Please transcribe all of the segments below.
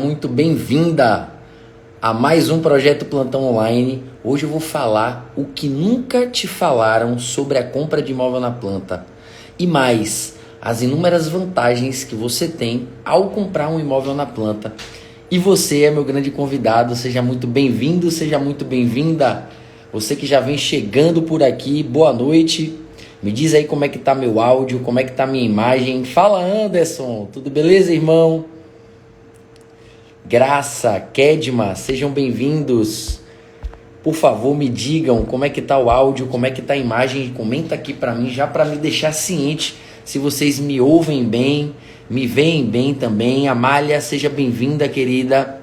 muito bem-vinda a mais um Projeto Plantão Online. Hoje eu vou falar o que nunca te falaram sobre a compra de imóvel na planta. E mais, as inúmeras vantagens que você tem ao comprar um imóvel na planta. E você é meu grande convidado, seja muito bem-vindo, seja muito bem-vinda. Você que já vem chegando por aqui, boa noite. Me diz aí como é que tá meu áudio, como é que tá minha imagem. Fala, Anderson, tudo beleza, irmão? Graça, Kedma, sejam bem-vindos. Por favor, me digam como é que tá o áudio, como é que tá a imagem. Comenta aqui pra mim, já pra me deixar ciente se vocês me ouvem bem, me veem bem também. Amália, seja bem-vinda, querida.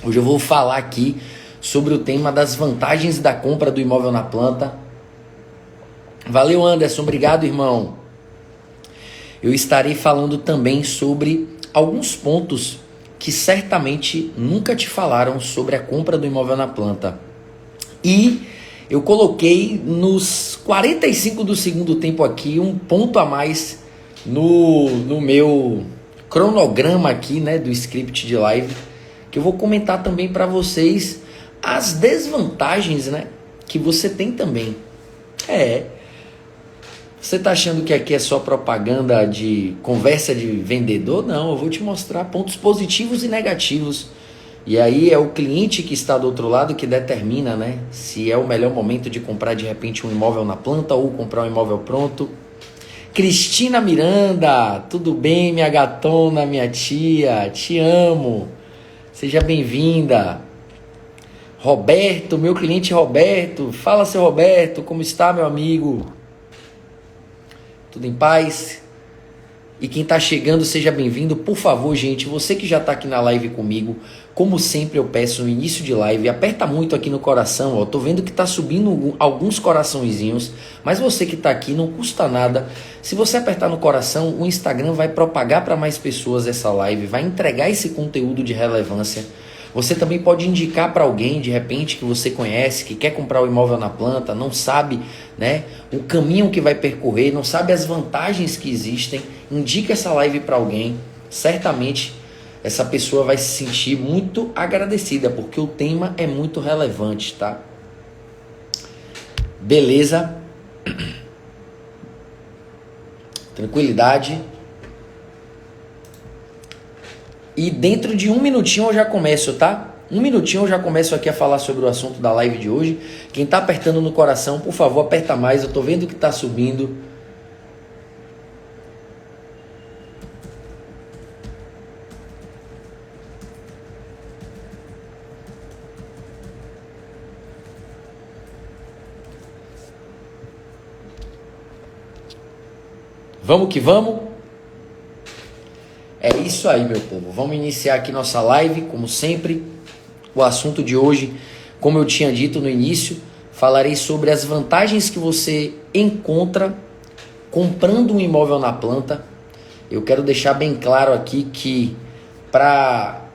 Hoje eu vou falar aqui sobre o tema das vantagens da compra do imóvel na planta. Valeu, Anderson, obrigado, irmão. Eu estarei falando também sobre alguns pontos que certamente nunca te falaram sobre a compra do imóvel na planta. E eu coloquei nos 45 do segundo tempo aqui um ponto a mais no meu cronograma aqui, né, do script de live, que eu vou comentar também para vocês as desvantagens, né, que você tem também. Você tá achando que aqui é só propaganda de conversa de vendedor? Não, eu vou te mostrar pontos positivos e negativos. E aí é o cliente que está do outro lado que determina, né, se é o melhor momento de comprar de repente um imóvel na planta ou comprar um imóvel pronto. Cristina Miranda, tudo bem, minha gatona, minha tia? Te amo. Seja bem-vinda. Roberto, meu cliente Roberto. Fala, seu Roberto, como está, meu amigo? Tudo em paz? E quem está chegando, seja bem-vindo. Por favor, gente, você que já está aqui na live comigo, como sempre eu peço no início de live, aperta muito aqui no coração, ó. Tô vendo que está subindo alguns coraçõezinhos, mas você que está aqui, não custa nada. Se você apertar no coração, o Instagram vai propagar para mais pessoas essa live, vai entregar esse conteúdo de relevância. Você também pode indicar para alguém, de repente, que você conhece, que quer comprar o imóvel na planta, não sabe, né, o caminho que vai percorrer, não sabe as vantagens que existem. Indica essa live para alguém. Certamente essa pessoa vai se sentir muito agradecida, porque o tema é muito relevante, tá? Beleza? Tranquilidade. E dentro de um minutinho eu já começo, tá? Um minutinho eu já começo aqui a falar sobre o assunto da live de hoje. Quem tá apertando no coração, por favor, aperta mais. Eu tô vendo que tá subindo. Vamos que vamos. É isso aí, meu povo. Vamos iniciar aqui nossa live, como sempre. O assunto de hoje, como eu tinha dito no início, falarei sobre as vantagens que você encontra comprando um imóvel na planta. Eu quero deixar bem claro aqui que para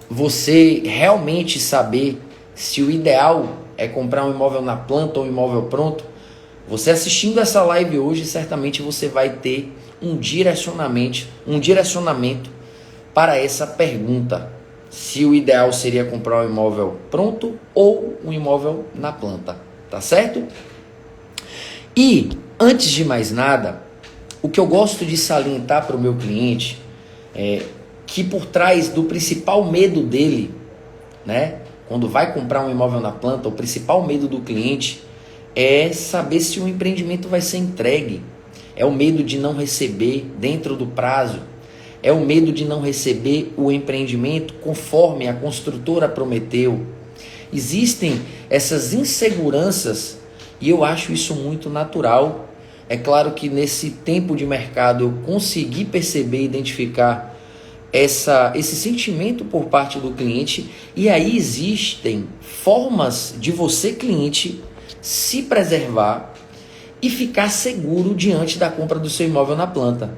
você realmente saber se o ideal é comprar um imóvel na planta ou um imóvel pronto, você assistindo essa live hoje, certamente você vai ter um direcionamento para essa pergunta. Se o ideal seria comprar um imóvel pronto ou um imóvel na planta, tá certo? E, antes de mais nada, o que eu gosto de salientar para o meu cliente é que por trás do principal medo dele, né, quando vai comprar um imóvel na planta, o principal medo do cliente é saber se o empreendimento vai ser entregue. É o medo de não receber dentro do prazo. É o medo de não receber o empreendimento conforme a construtora prometeu. Existem essas inseguranças e eu acho isso muito natural. É claro que nesse tempo de mercado eu consegui perceber e identificar esse sentimento por parte do cliente. E aí existem formas de você, cliente, se preservar e ficar seguro diante da compra do seu imóvel na planta.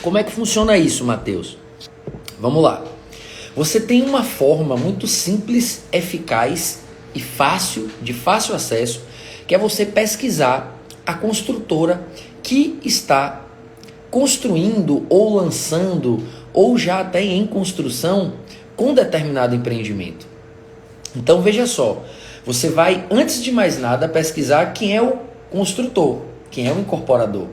Como é que funciona isso, Matheus? Vamos lá. Você tem uma forma muito simples, eficaz e de fácil acesso, que é você pesquisar a construtora que está construindo ou lançando ou já até em construção com determinado empreendimento. Então veja só, você vai, antes de mais nada, pesquisar quem é o construtor, quem é o incorporador,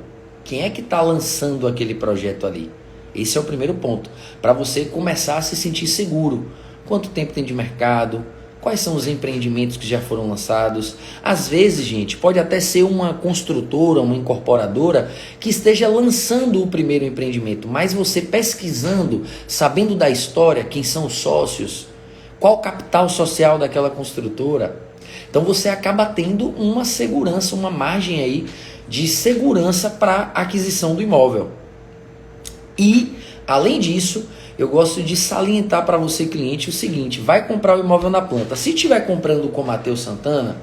quem é que está lançando aquele projeto ali. Esse é o primeiro ponto, para você começar a se sentir seguro. Quanto tempo tem de mercado? Quais são os empreendimentos que já foram lançados? Às vezes, gente, pode até ser uma construtora, uma incorporadora que esteja lançando o primeiro empreendimento, mas você pesquisando, sabendo da história, quem são os sócios, qual o capital social daquela construtora, então você acaba tendo uma segurança, uma margem aí de segurança para a aquisição do imóvel. E, além disso, eu gosto de salientar para você, cliente, o seguinte: vai comprar o imóvel na planta. Se estiver comprando com Matheus Santana,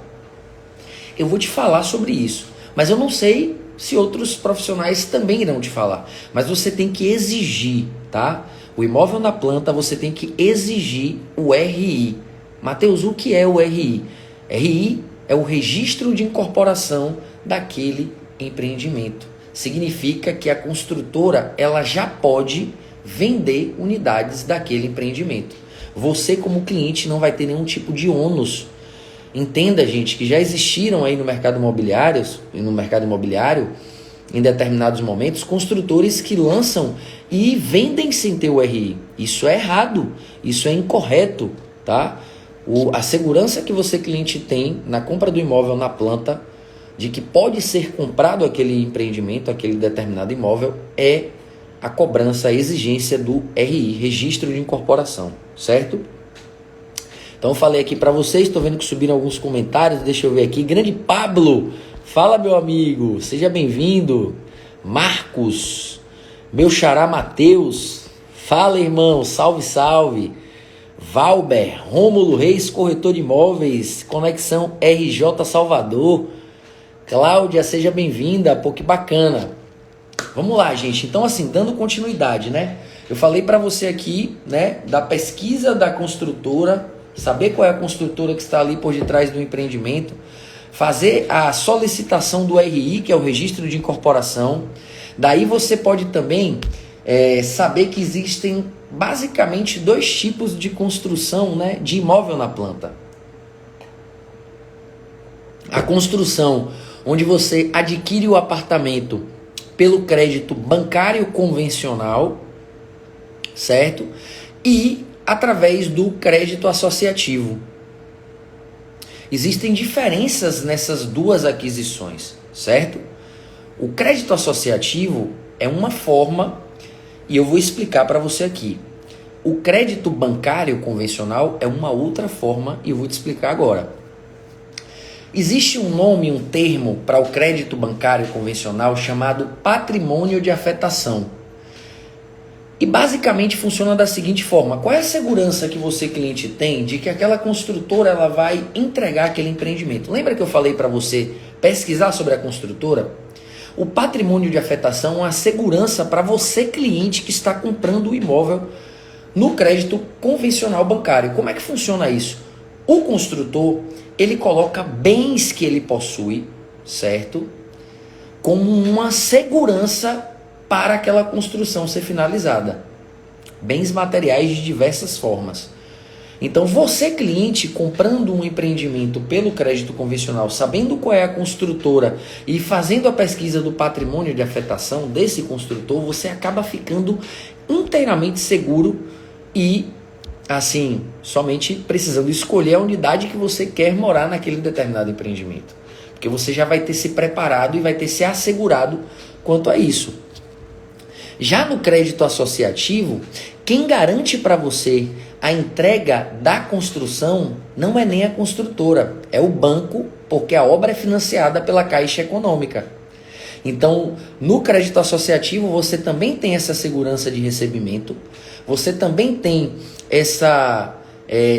eu vou te falar sobre isso. Mas eu não sei se outros profissionais também irão te falar. Mas você tem que exigir, tá? O imóvel na planta, você tem que exigir o RI. Matheus, o que é o RI? RI é o registro de incorporação daquele empreendimento. Significa que a construtora ela já pode vender unidades daquele empreendimento. Você, como cliente, não vai ter nenhum tipo de ônus. Entenda, gente, que já existiram aí no mercado imobiliário, em determinados momentos, construtores que lançam e vendem sem ter o RI. Isso é errado, isso é incorreto, tá? A segurança que você, cliente, tem na compra do imóvel na planta, de que pode ser comprado aquele empreendimento, aquele determinado imóvel, é a cobrança, a exigência do RI, Registro de Incorporação, certo? Então eu falei aqui para vocês, estou vendo que subiram alguns comentários, deixa eu ver aqui. Grande Pablo, fala meu amigo, seja bem-vindo. Marcos, meu xará Matheus, fala irmão, salve, salve. Valber, Rômulo Reis, corretor de imóveis, Conexão RJ Salvador. Cláudia, seja bem-vinda, pô, que bacana. Vamos lá, gente. Então, assim, dando continuidade, né? Eu falei para você aqui, né, da pesquisa da construtora, saber qual é a construtora que está ali por detrás do empreendimento, fazer a solicitação do RI, que é o Registro de Incorporação. Daí você pode também saber que existem basicamente dois tipos de construção, né, de imóvel na planta. A construção onde você adquire o apartamento pelo crédito bancário convencional, certo? E através do crédito associativo. Existem diferenças nessas duas aquisições, certo? O crédito associativo é uma forma, e eu vou explicar para você aqui. O crédito bancário convencional é uma outra forma, e eu vou te explicar agora. Existe um nome, um termo para o crédito bancário convencional chamado patrimônio de afetação. E basicamente funciona da seguinte forma: qual é a segurança que você, cliente, tem de que aquela construtora ela vai entregar aquele empreendimento? Lembra que eu falei para você pesquisar sobre a construtora? O patrimônio de afetação é uma segurança para você, cliente, que está comprando o imóvel no crédito convencional bancário. Como é que funciona isso? O construtor, ele coloca bens que ele possui, certo? Como uma segurança para aquela construção ser finalizada. Bens materiais de diversas formas. Então, você, cliente, comprando um empreendimento pelo crédito convencional, sabendo qual é a construtora e fazendo a pesquisa do patrimônio de afetação desse construtor, você acaba ficando inteiramente seguro e, assim, somente precisando escolher a unidade que você quer morar naquele determinado empreendimento. Porque você já vai ter se preparado e vai ter se assegurado quanto a isso. Já no crédito associativo, quem garante para você a entrega da construção não é nem a construtora, é o banco, porque a obra é financiada pela Caixa Econômica. Então, no crédito associativo, você também tem essa segurança de recebimento, você também tem essa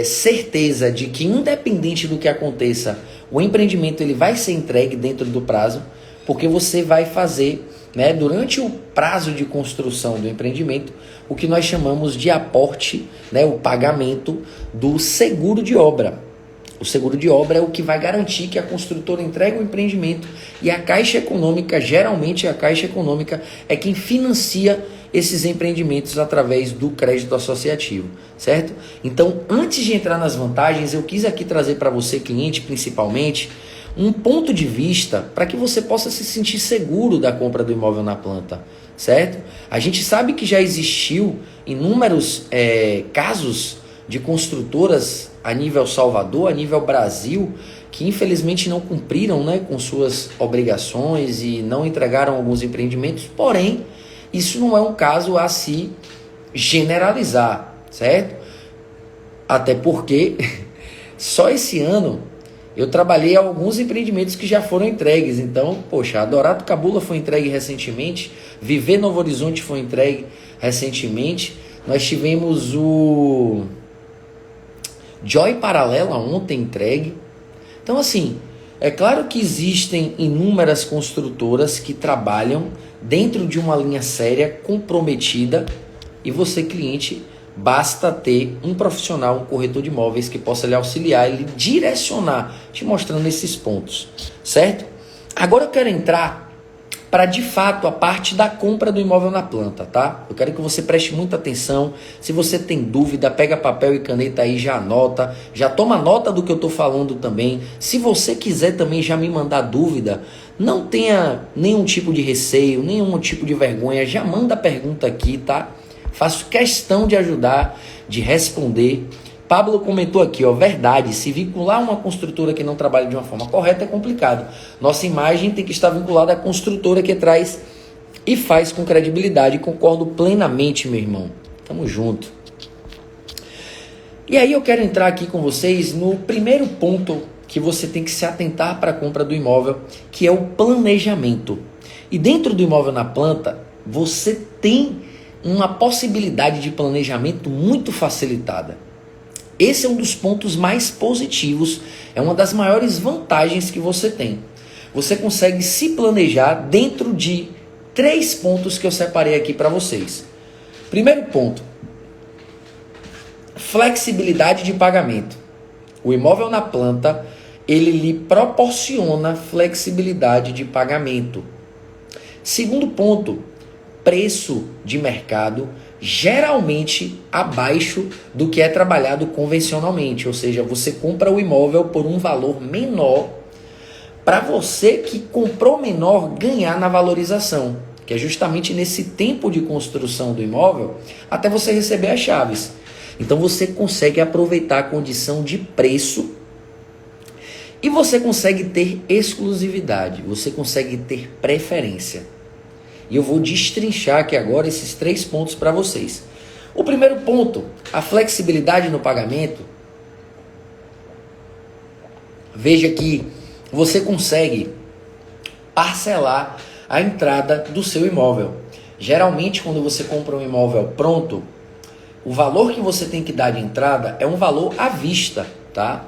certeza de que, independente do que aconteça, o empreendimento ele vai ser entregue dentro do prazo, porque você vai fazer, né, durante o prazo de construção do empreendimento, o que nós chamamos de aporte, né, o pagamento do seguro de obra. O seguro de obra é o que vai garantir que a construtora entregue o empreendimento e a Caixa Econômica, geralmente a Caixa Econômica, é quem financia esses empreendimentos através do crédito associativo, certo? Então, antes de entrar nas vantagens, eu quis aqui trazer para você, cliente, principalmente, um ponto de vista para que você possa se sentir seguro da compra do imóvel na planta, certo? A gente sabe que já existiu inúmeros casos de construtoras a nível Salvador, a nível Brasil, que infelizmente não cumpriram, né, com suas obrigações e não entregaram alguns empreendimentos, porém, isso não é um caso a se generalizar, certo? Até porque só esse ano eu trabalhei alguns empreendimentos que já foram entregues. Então, poxa, a Dourado Cabula foi entregue recentemente, Viver Novo Horizonte foi entregue recentemente, nós tivemos o Joy Paralela ontem entregue. Então, assim, é claro que existem inúmeras construtoras que trabalham dentro de uma linha séria, comprometida, e você, cliente, basta ter um profissional, um corretor de imóveis que possa lhe auxiliar e lhe direcionar, te mostrando esses pontos, certo? Agora eu quero entrar para, de fato, a parte da compra do imóvel na planta, tá? Eu quero que você preste muita atenção. Se você tem dúvida, pega papel e caneta aí, já anota, já toma nota do que eu estou falando também. Se você quiser também já me mandar dúvida, não tenha nenhum tipo de receio, nenhum tipo de vergonha, já manda a pergunta aqui, tá? Faço questão de ajudar, de responder. Pablo comentou aqui, ó, verdade, se vincular uma construtora que não trabalha de uma forma correta é complicado. Nossa imagem tem que estar vinculada à construtora que traz e faz com credibilidade. Concordo plenamente, meu irmão. Tamo junto. E aí eu quero entrar aqui com vocês no primeiro ponto que você tem que se atentar para a compra do imóvel, que é o planejamento. E dentro do imóvel na planta, você tem uma possibilidade de planejamento muito facilitada. Esse é um dos pontos mais positivos, é uma das maiores vantagens que você tem. Você consegue se planejar dentro de 3 pontos que eu separei aqui para vocês. Primeiro ponto, flexibilidade de pagamento. O imóvel na planta, ele lhe proporciona flexibilidade de pagamento. Segundo ponto, preço de mercado geralmente abaixo do que é trabalhado convencionalmente, ou seja, você compra o imóvel por um valor menor para você que comprou menor ganhar na valorização, que é justamente nesse tempo de construção do imóvel até você receber as chaves. Então você consegue aproveitar a condição de preço e você consegue ter exclusividade, você consegue ter preferência. E eu vou destrinchar aqui agora esses 3 pontos para vocês. O primeiro ponto, a flexibilidade no pagamento. Veja que você consegue parcelar a entrada do seu imóvel. Geralmente, quando você compra um imóvel pronto, o valor que você tem que dar de entrada é um valor à vista, tá?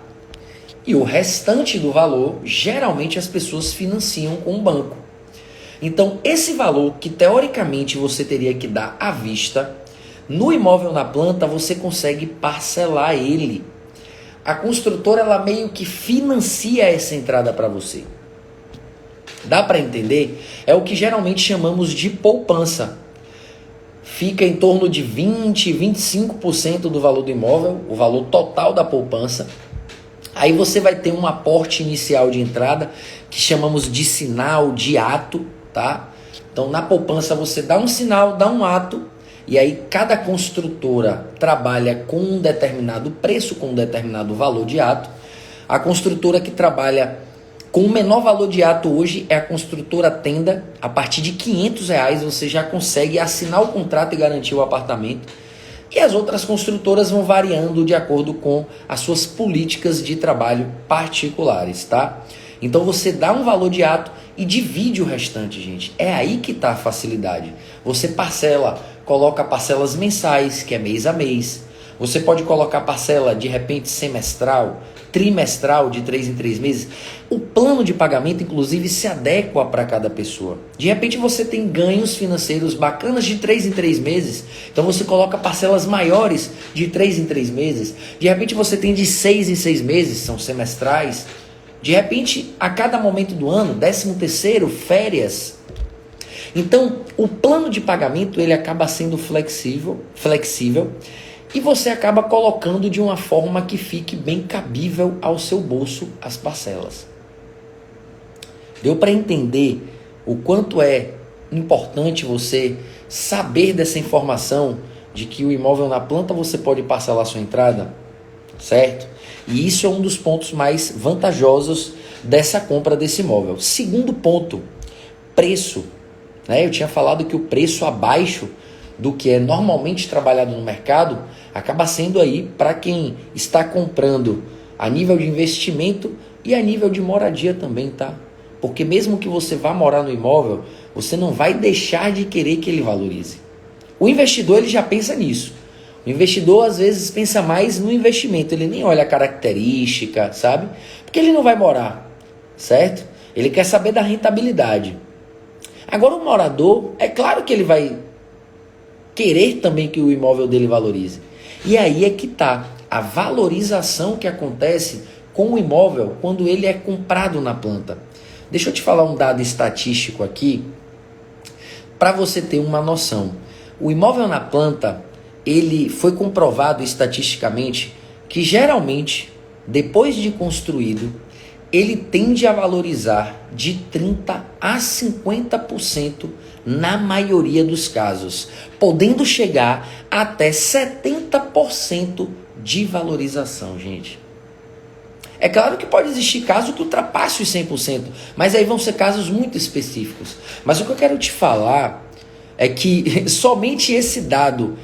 E o restante do valor, geralmente as pessoas financiam com o banco. Então, esse valor que teoricamente você teria que dar à vista, no imóvel na planta você consegue parcelar ele. A construtora, ela meio que financia essa entrada para você. Dá para entender? É o que geralmente chamamos de poupança. Fica em torno de 20, 25% do valor do imóvel, o valor total da poupança. Aí você vai ter um aporte inicial de entrada, que chamamos de sinal, de ato, tá? Então, na poupança você dá um sinal, dá um ato, e aí cada construtora trabalha com um determinado preço, com um determinado valor de ato. A construtora que trabalha com o menor valor de ato hoje é a construtora Tenda. A partir de R$500 você já consegue assinar o contrato e garantir o apartamento. E as outras construtoras vão variando de acordo com as suas políticas de trabalho particulares, tá? Então você dá um valor de ato e divide o restante, gente. É aí que está a facilidade. Você parcela, coloca parcelas mensais, que é mês a mês. Você pode colocar parcela de repente semestral, trimestral, de 3 em 3 meses, o plano de pagamento, inclusive, se adequa para cada pessoa. De repente você tem ganhos financeiros bacanas de 3 em 3 meses, então você coloca parcelas maiores de 3 em 3 meses. De repente você tem de 6 em 6 meses, são semestrais. De repente, a cada momento do ano, 13º, férias. Então, o plano de pagamento ele acaba sendo flexível e você acaba colocando de uma forma que fique bem cabível ao seu bolso as parcelas. Deu para entender o quanto é importante você saber dessa informação de que o imóvel na planta você pode parcelar sua entrada, certo? E isso é um dos pontos mais vantajosos dessa compra desse imóvel. Segundo ponto, preço. Eu tinha falado que o preço abaixo do que é normalmente trabalhado no mercado acaba sendo aí para quem está comprando a nível de investimento e a nível de moradia também, tá? Porque mesmo que você vá morar no imóvel, você não vai deixar de querer que ele valorize. O investidor ele já pensa nisso. O investidor às vezes pensa mais no investimento, ele nem olha a característica, sabe? Porque ele não vai morar, certo? Ele quer saber da rentabilidade. Agora o morador, é claro que ele vai querer também que o imóvel dele valorize. E aí é que está a valorização que acontece com o imóvel quando ele é comprado na planta. Deixa eu te falar um dado estatístico aqui, para você ter uma noção. O imóvel na planta, ele foi comprovado estatisticamente que geralmente, depois de construído, ele tende a valorizar de 30% a 50% na maioria dos casos, podendo chegar até 70% de valorização, gente. É claro que pode existir caso que ultrapasse os 100%, mas aí vão ser casos muito específicos. Mas o que eu quero te falar é que somente esse dado,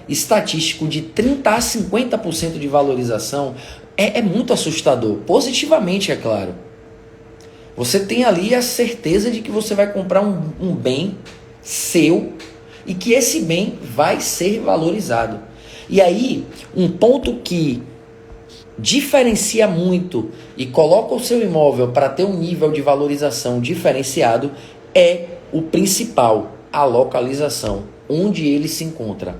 estatístico de 30% a 50% de valorização é muito assustador, positivamente, é claro. Você tem ali a certeza de que você vai comprar um bem seu e que esse bem vai ser valorizado. E aí, um ponto que diferencia muito e coloca o seu imóvel para ter um nível de valorização diferenciado é o principal, a localização, onde ele se encontra.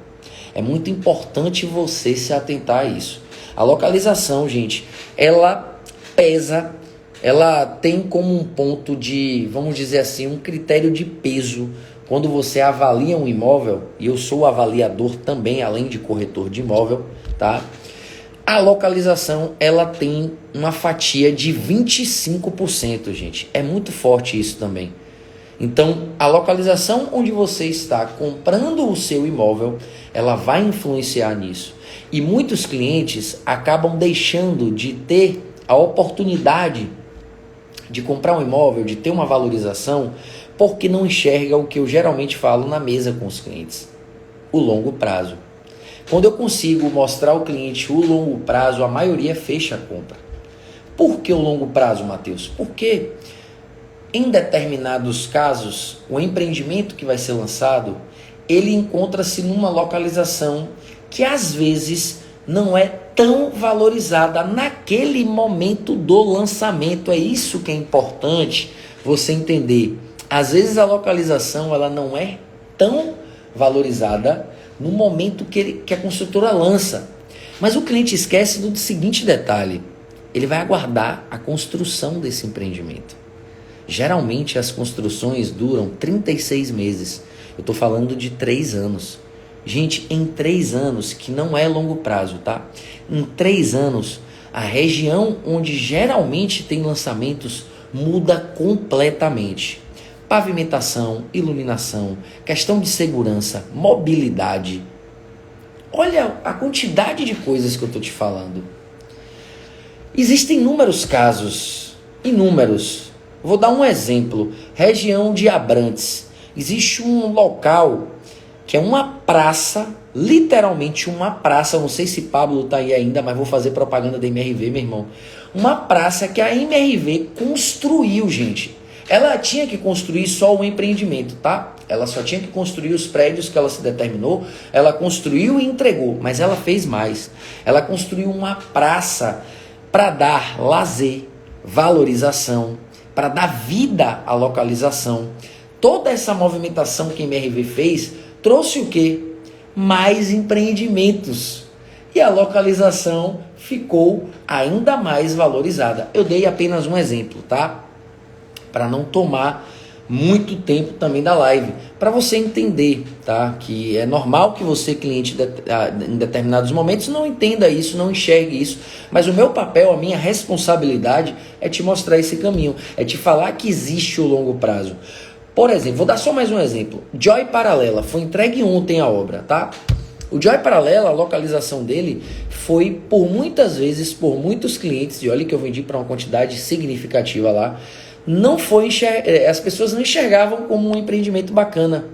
É muito importante você se atentar a isso. A localização, gente, ela pesa, ela tem como um ponto de, vamos dizer assim, um critério de peso quando você avalia um imóvel, e eu sou avaliador também, além de corretor de imóvel, tá? A localização, ela tem uma fatia de 25%, gente. É muito forte isso também. Então, a localização onde você está comprando o seu imóvel, ela vai influenciar nisso. E muitos clientes acabam deixando de ter a oportunidade de comprar um imóvel, de ter uma valorização, porque não enxerga o que eu geralmente falo na mesa com os clientes, o longo prazo. Quando eu consigo mostrar ao cliente o longo prazo, a maioria fecha a compra. Por que o longo prazo, Matheus? Porque em determinados casos, o empreendimento que vai ser lançado, ele encontra-se numa localização que às vezes não é tão valorizada naquele momento do lançamento. É isso que é importante você entender. Às vezes a localização ela não é tão valorizada no momento que a construtora lança. Mas o cliente esquece do seguinte detalhe: ele vai aguardar a construção desse empreendimento. Geralmente as construções duram 36 meses. Eu estou falando de 3 anos. Gente, em 3 anos, que não é longo prazo, tá? Em 3 anos, a região onde geralmente tem lançamentos muda completamente. Pavimentação, iluminação, questão de segurança, mobilidade. Olha a quantidade de coisas que eu estou te falando. Existem inúmeros casos, inúmeros. Vou dar um exemplo. Região de Abrantes. Existe um local que é uma praça, literalmente uma praça, não sei se Pablo está aí ainda, mas vou fazer propaganda da MRV, meu irmão. Uma praça que a MRV construiu, gente. Ela tinha que construir só o empreendimento, tá? Ela só tinha que construir os prédios que ela se determinou, ela construiu e entregou, mas ela fez mais. Ela construiu uma praça para dar lazer, valorização, para dar vida à localização. Toda essa movimentação que a MRV fez trouxe o quê? Mais empreendimentos. E a localização ficou ainda mais valorizada. Eu dei apenas um exemplo, tá? Para não tomar muito tempo também da live, para você entender, tá? Que é normal que você, cliente, em determinados momentos não entenda isso, não enxergue isso, mas o meu papel, a minha responsabilidade é te mostrar esse caminho, é te falar que existe o longo prazo. Por exemplo, vou dar só mais um exemplo. Joy Paralela, foi entregue ontem a obra, tá? O Joy Paralela, a localização dele foi por muitas vezes, por muitos clientes, e olha que eu vendi para uma quantidade significativa lá, não foi as pessoas não enxergavam como um empreendimento bacana.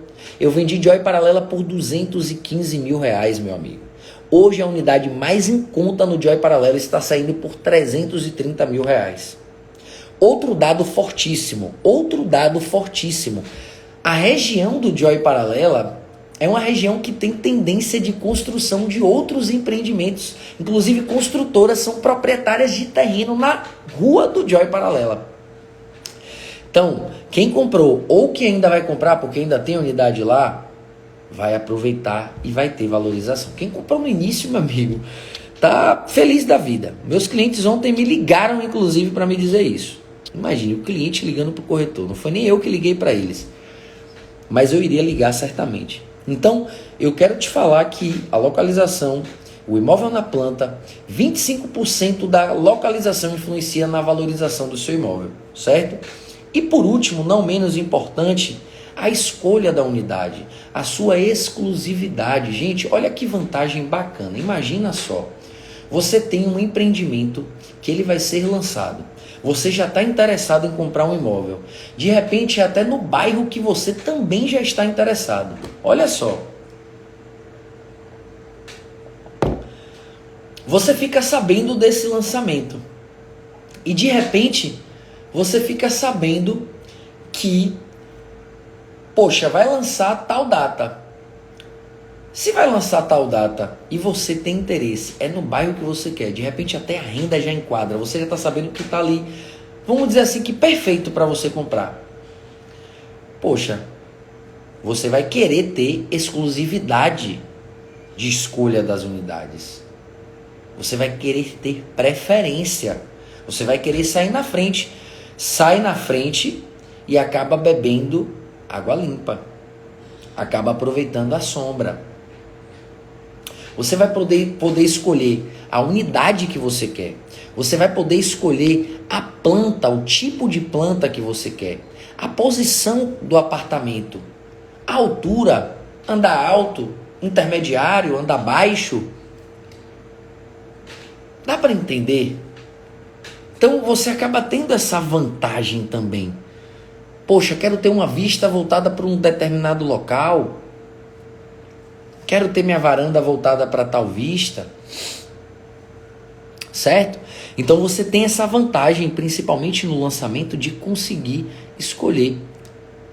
Eu vendi Joy Paralela por 215 mil reais, meu amigo. Hoje a unidade mais em conta no Joy Paralela está saindo por 330 mil reais. Outro dado fortíssimo. A região do Joy Paralela é uma região que tem tendência de construção de outros empreendimentos. Inclusive construtoras são proprietárias de terreno na rua do Joy Paralela. Então, quem comprou ou que ainda vai comprar, porque ainda tem unidade lá, vai aproveitar e vai ter valorização. Quem comprou no início, meu amigo, tá feliz da vida. Meus clientes ontem me ligaram, inclusive, para me dizer isso. Imagine, o cliente ligando para o corretor. Não foi nem eu que liguei para eles. Mas eu iria ligar certamente. Então, eu quero te falar que a localização, o imóvel na planta, 25% da localização influencia na valorização do seu imóvel, certo? E por último, não menos importante, a escolha da unidade, a sua exclusividade. Gente, olha que vantagem bacana. Imagina só, você tem um empreendimento que ele vai ser lançado. Você já está interessado em comprar um imóvel. De repente, até no bairro que você também já está interessado. Olha só. Você fica sabendo desse lançamento. E de repente, você fica sabendo que, poxa, vai lançar tal data. Se vai lançar tal data e você tem interesse, é no bairro que você quer, de repente até a renda já enquadra, você já está sabendo que está ali, vamos dizer assim, que perfeito para você comprar. Poxa, você vai querer ter exclusividade de escolha das unidades. Você vai querer ter preferência. Você vai querer sair na frente. Sai na frente e acaba bebendo água limpa. Acaba aproveitando a sombra. Você vai poder escolher a unidade que você quer. Você vai poder escolher a planta, o tipo de planta que você quer. A posição do apartamento. A altura, andar alto, intermediário, andar baixo. Dá para entender? Então você acaba tendo essa vantagem também. Poxa, quero ter uma vista voltada para um determinado local. Quero ter minha varanda voltada para tal vista. Certo? Então você tem essa vantagem, principalmente no lançamento, de conseguir escolher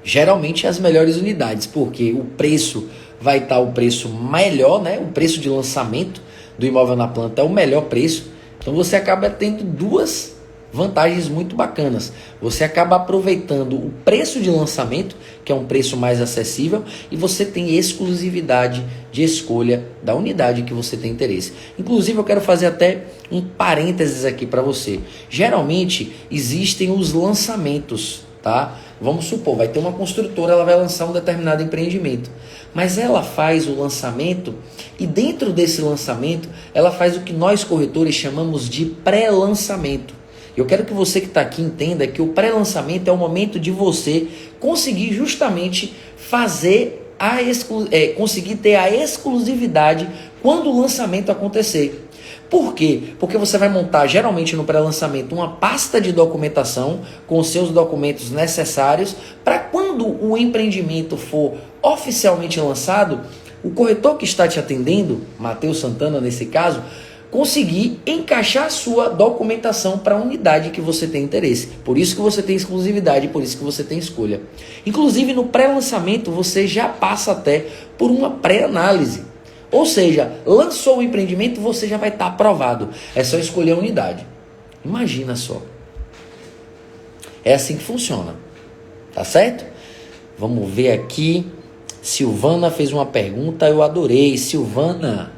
geralmente as melhores unidades, porque o preço vai estar o preço melhor, né? O preço de lançamento do imóvel na planta é o melhor preço. Então você acaba tendo duas vantagens muito bacanas. Você acaba aproveitando o preço de lançamento, que é um preço mais acessível, e você tem exclusividade de escolha da unidade que você tem interesse. Inclusive, eu quero fazer até um parênteses aqui para você. Geralmente, existem os lançamentos, tá? Vamos supor, vai ter uma construtora, ela vai lançar um determinado empreendimento. Mas ela faz o lançamento e dentro desse lançamento, ela faz o que nós corretores chamamos de pré-lançamento. Eu quero que você que está aqui entenda que o pré-lançamento é o momento de você conseguir justamente fazer conseguir ter a exclusividade quando o lançamento acontecer. Por quê? Porque você vai montar, geralmente no pré-lançamento, uma pasta de documentação com os seus documentos necessários para quando o empreendimento for oficialmente lançado, o corretor que está te atendendo, Matheus Santana nesse caso, conseguir encaixar a sua documentação para a unidade que você tem interesse. Por isso que você tem exclusividade, por isso que você tem escolha. Inclusive no pré-lançamento você já passa até por uma pré-análise. Ou seja, lançou o empreendimento, você já vai estar aprovado. É só escolher a unidade. Imagina só. É assim que funciona. Tá certo? Vamos ver aqui. Silvana fez uma pergunta, eu adorei. Silvana,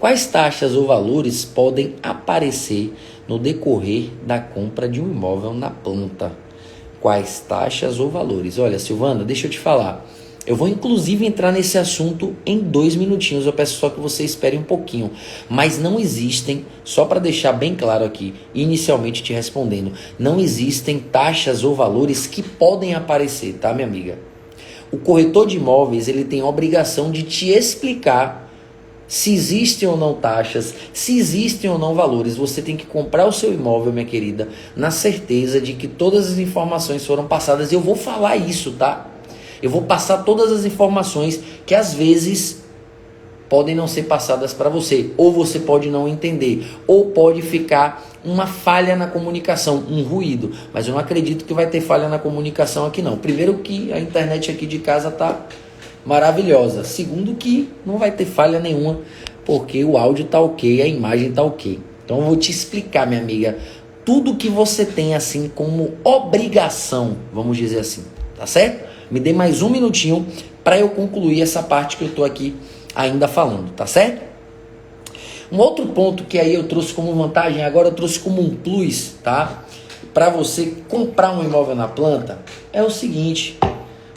quais taxas ou valores podem aparecer no decorrer da compra de um imóvel na planta? Quais taxas ou valores? Olha, Silvana, deixa eu te falar. Eu vou inclusive entrar nesse assunto em 2 minutinhos. Eu peço só que você espere um pouquinho. Mas não existem, só para deixar bem claro aqui, inicialmente te respondendo, não existem taxas ou valores que podem aparecer, tá, minha amiga? O corretor de imóveis, ele tem a obrigação de te explicar se existem ou não taxas, se existem ou não valores. Você tem que comprar o seu imóvel, minha querida, na certeza de que todas as informações foram passadas. Eu vou falar isso, tá? Eu vou passar todas as informações que às vezes podem não ser passadas para você, ou você pode não entender, ou pode ficar uma falha na comunicação, um ruído. Mas eu não acredito que vai ter falha na comunicação aqui não. Primeiro que a internet aqui de casa tá maravilhosa. Segundo que não vai ter falha nenhuma, porque o áudio tá ok, a imagem tá ok. Então eu vou te explicar, minha amiga, tudo que você tem assim como obrigação, vamos dizer assim, tá certo? Me dê mais um minutinho para eu concluir essa parte que eu tô aqui ainda falando, tá certo? Um outro ponto que aí eu trouxe como vantagem, agora eu trouxe como um plus, tá? Para você comprar um imóvel na planta, é o seguinte,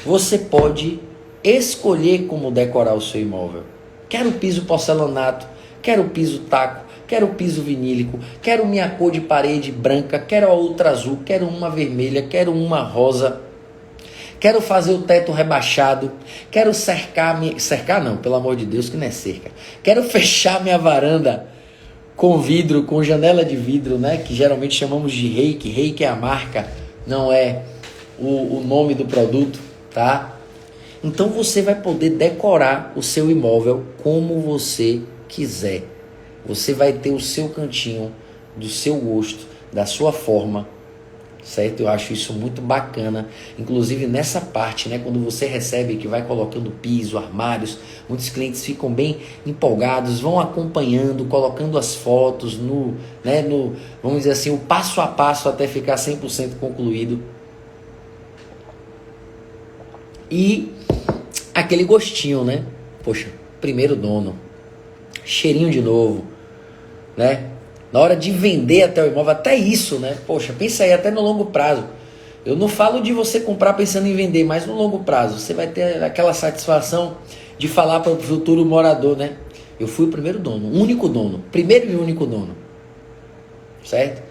você pode escolher como decorar o seu imóvel. Quero piso porcelanato, quero piso taco, quero piso vinílico, quero minha cor de parede branca, quero a outra azul, quero uma vermelha, quero uma rosa. Quero fazer o teto rebaixado, quero cercar não, pelo amor de Deus, que não é cerca. Quero fechar minha varanda com vidro, com janela de vidro, né? Que geralmente chamamos de reiki. Reiki é a marca, não é o nome do produto, tá? Então você vai poder decorar o seu imóvel como você quiser. Você vai ter o seu cantinho, do seu gosto, da sua forma, certo? Eu acho isso muito bacana, inclusive nessa parte, né, quando você recebe que vai colocando piso, armários, muitos clientes ficam bem empolgados, vão acompanhando, colocando as fotos vamos dizer assim, o passo a passo até ficar 100% concluído. E aquele gostinho, né? Poxa, primeiro dono, cheirinho de novo, né? Na hora de vender até o imóvel, até isso, né? Poxa, pensa aí, até no longo prazo. Eu não falo de você comprar pensando em vender, mas no longo prazo. Você vai ter aquela satisfação de falar para o futuro morador, né? Eu fui o primeiro dono, único dono. Primeiro e único dono. Certo?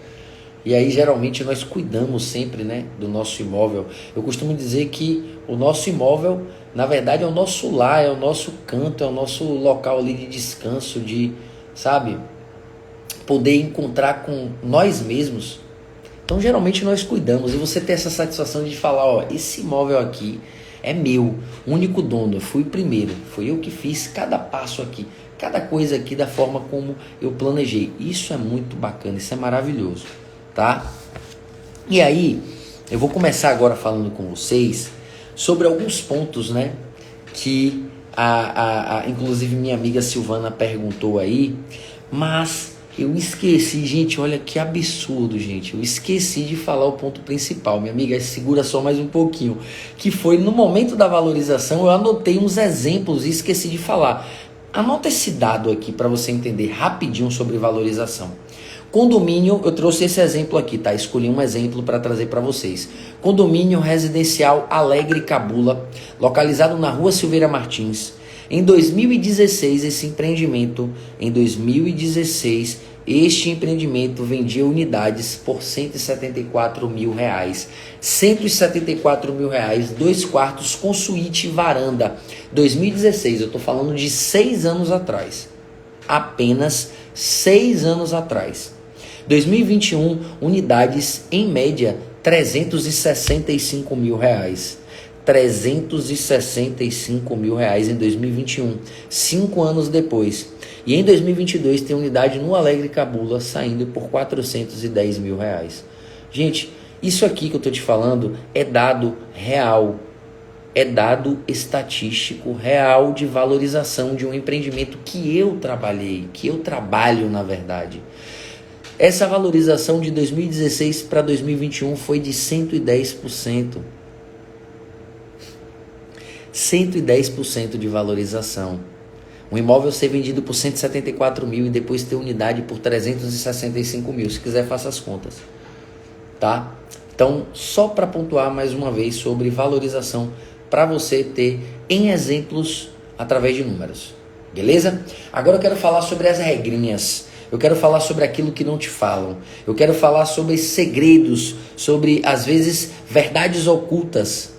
E aí, geralmente, nós cuidamos sempre, né, do nosso imóvel. Eu costumo dizer que o nosso imóvel, na verdade, é o nosso lar, é o nosso canto, é o nosso local ali de descanso, de, sabe, poder encontrar com nós mesmos. Então, geralmente, nós cuidamos. E você ter essa satisfação de falar, ó, esse imóvel aqui é meu, único dono, eu fui o primeiro, fui eu que fiz cada passo aqui, cada coisa aqui da forma como eu planejei. Isso é muito bacana, isso é maravilhoso, tá? E aí, eu vou começar agora falando com vocês sobre alguns pontos, né, que inclusive minha amiga Silvana perguntou aí, mas eu esqueci, gente, olha que absurdo, gente, eu esqueci de falar o ponto principal, minha amiga, segura só mais um pouquinho, que foi no momento da valorização, eu anotei uns exemplos e esqueci de falar. Anota esse dado aqui para você entender rapidinho sobre valorização. Condomínio, eu trouxe esse exemplo aqui, tá? Escolhi um exemplo para trazer para vocês. Condomínio residencial Alegre Cabula, localizado na Rua Silveira Martins. Em 2016, este empreendimento vendia unidades por R$174 mil. R$174 mil, 2 quartos com suíte e varanda. 2016, eu estou falando de 6 anos atrás. Apenas 6 anos atrás. 2021, unidades em média R$365 mil. R$365 mil em 2021, 5 anos depois. E em 2022 tem unidade no Alegre Cabula saindo por R$410 mil. Gente, isso aqui que eu estou te falando é dado real, é dado estatístico real de valorização de um empreendimento que eu trabalhei, que eu trabalho na verdade. Essa valorização de 2016 para 2021 foi de 110%. 110% de valorização. Um imóvel ser vendido por 174 mil e depois ter unidade por 365 mil. Se quiser, faça as contas. Tá? Então, só para pontuar mais uma vez sobre valorização, para você ter em exemplos através de números. Beleza? Agora eu quero falar sobre as regrinhas. Eu quero falar sobre aquilo que não te falam. Eu quero falar sobre segredos, sobre, às vezes, verdades ocultas.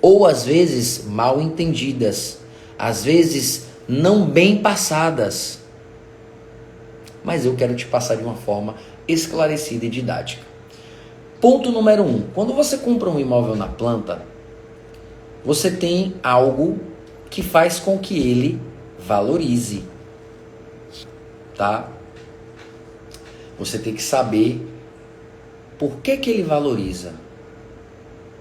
Ou, às vezes, mal entendidas. Às vezes, não bem passadas. Mas eu quero te passar de uma forma esclarecida e didática. Ponto número 1. Quando você compra um imóvel na planta, você tem algo que faz com que ele valorize. Tá? Você tem que saber por que ele valoriza.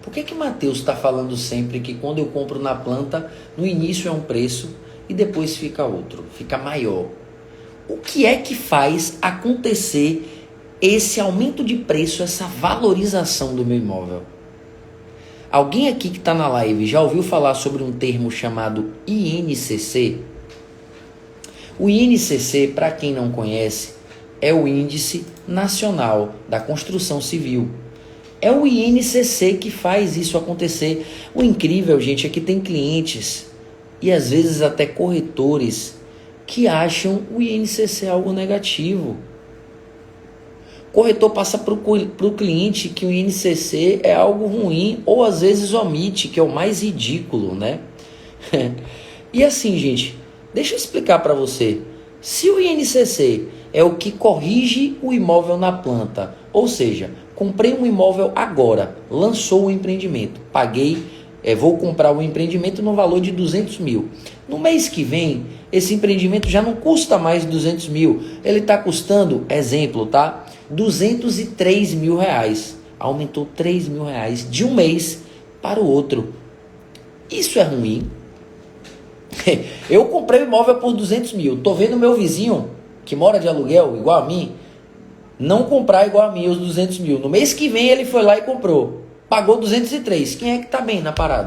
Por que Mateus está falando sempre que quando eu compro na planta, no início é um preço e depois fica outro, fica maior? O que é que faz acontecer esse aumento de preço, essa valorização do meu imóvel? Alguém aqui que está na live já ouviu falar sobre um termo chamado INCC? O INCC, para quem não conhece, é o Índice Nacional da Construção Civil. É o INCC que faz isso acontecer. O incrível, gente, é que tem clientes e às vezes até corretores que acham o INCC algo negativo. O corretor passa para o cliente que o INCC é algo ruim ou às vezes omite, que é o mais ridículo, né? E assim, gente, deixa eu explicar para você. Se o INCC é o que corrige o imóvel na planta, ou seja, comprei um imóvel agora, lançou o empreendimento, paguei, vou comprar o empreendimento no valor de 200 mil. No mês que vem, esse empreendimento já não custa mais 200 mil, ele está custando, exemplo, tá? 203 mil reais. Aumentou 3 mil reais de um mês para o outro. Isso é ruim. Eu comprei o imóvel por 200 mil, tô vendo meu vizinho que mora de aluguel, igual a mim, não comprar igual a mim os 200 mil. No mês que vem ele foi lá e comprou. Pagou 203. Quem é que tá bem na parada?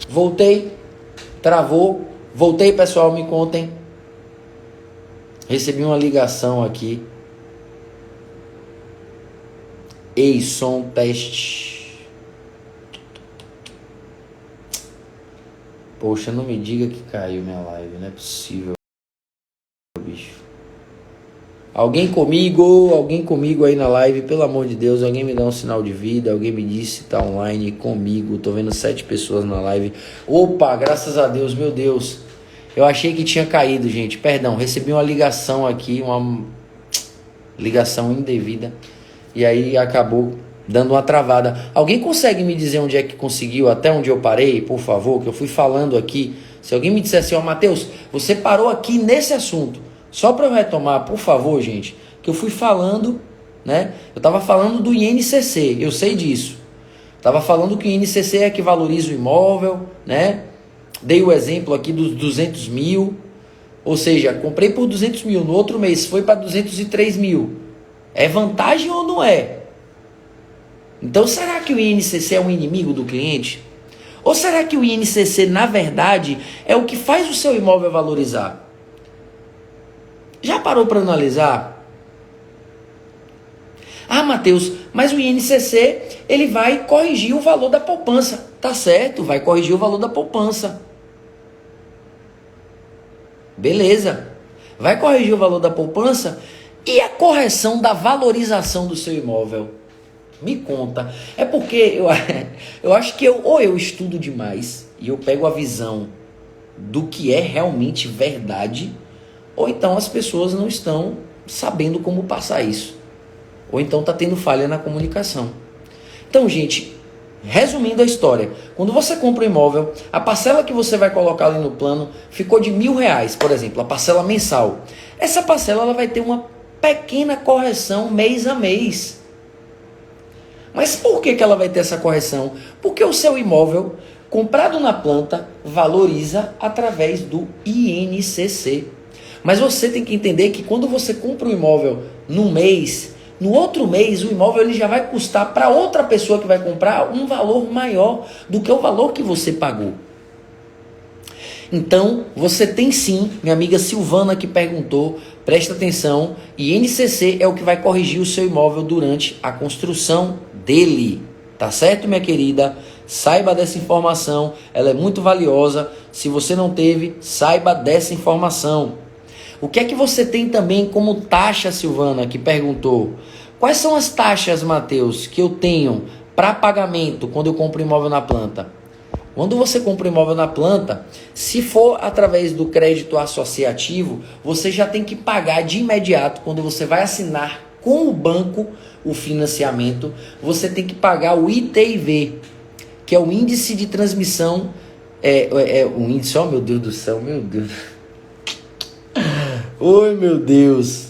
Voltei. Travou. Voltei, pessoal, me contem. Recebi uma ligação aqui. Ei, som, teste. Poxa, não me diga que caiu minha live, não é possível, bicho. Alguém comigo aí na live, pelo amor de Deus, alguém me dá um sinal de vida, alguém me disse tá online comigo, tô vendo 7 pessoas na live. Opa, graças a Deus, meu Deus. Eu achei que tinha caído, gente, perdão, recebi uma ligação aqui, uma ligação indevida. E aí acabou dando uma travada. Alguém consegue me dizer onde é que conseguiu, até onde eu parei, por favor? Que eu fui falando aqui. Se alguém me disser assim, ó, Mateus, você parou aqui nesse assunto. Só para eu retomar, por favor, gente, que eu fui falando, né? Eu estava falando do INCC, eu sei disso. Estava falando que o INCC é que valoriza o imóvel, né? Dei o exemplo aqui dos 200 mil. Ou seja, comprei por 200 mil, no outro mês foi para 203 mil. É vantagem ou não é? Então, será que o INCC é um inimigo do cliente? Ou será que o INCC, na verdade, é o que faz o seu imóvel valorizar? Já parou para analisar? Ah, Mateus, mas o INCC, ele vai corrigir o valor da poupança. Tá certo, vai corrigir o valor da poupança. Beleza. Vai corrigir o valor da poupança e a correção da valorização do seu imóvel? Me conta. É porque eu acho que ou eu estudo demais e eu pego a visão do que é realmente verdade, ou então as pessoas não estão sabendo como passar isso. Ou então está tendo falha na comunicação. Então, gente, resumindo a história, quando você compra um imóvel, a parcela que você vai colocar ali no plano ficou de R$1.000, por exemplo, a parcela mensal. Essa parcela ela vai ter uma pequena correção mês a mês. Mas por que ela vai ter essa correção? Porque o seu imóvel comprado na planta valoriza através do INCC. Mas você tem que entender que quando você compra um imóvel num mês, no outro mês o imóvel ele já vai custar para outra pessoa que vai comprar um valor maior do que o valor que você pagou. Então, você tem sim, minha amiga Silvana que perguntou, presta atenção, INCC é o que vai corrigir o seu imóvel durante a construção dele. Tá certo, minha querida? Saiba dessa informação, ela é muito valiosa. Se você não teve, saiba dessa informação. O que é que você tem também como taxa, Silvana, que perguntou? Quais são as taxas, Matheus, que eu tenho para pagamento quando eu compro imóvel na planta? Quando você compra um imóvel na planta, se for através do crédito associativo, você já tem que pagar de imediato, quando você vai assinar com o banco o financiamento, você tem que pagar o ITIV, que é o índice de transmissão, o índice, oh meu Deus do céu, meu Deus. Oi meu Deus.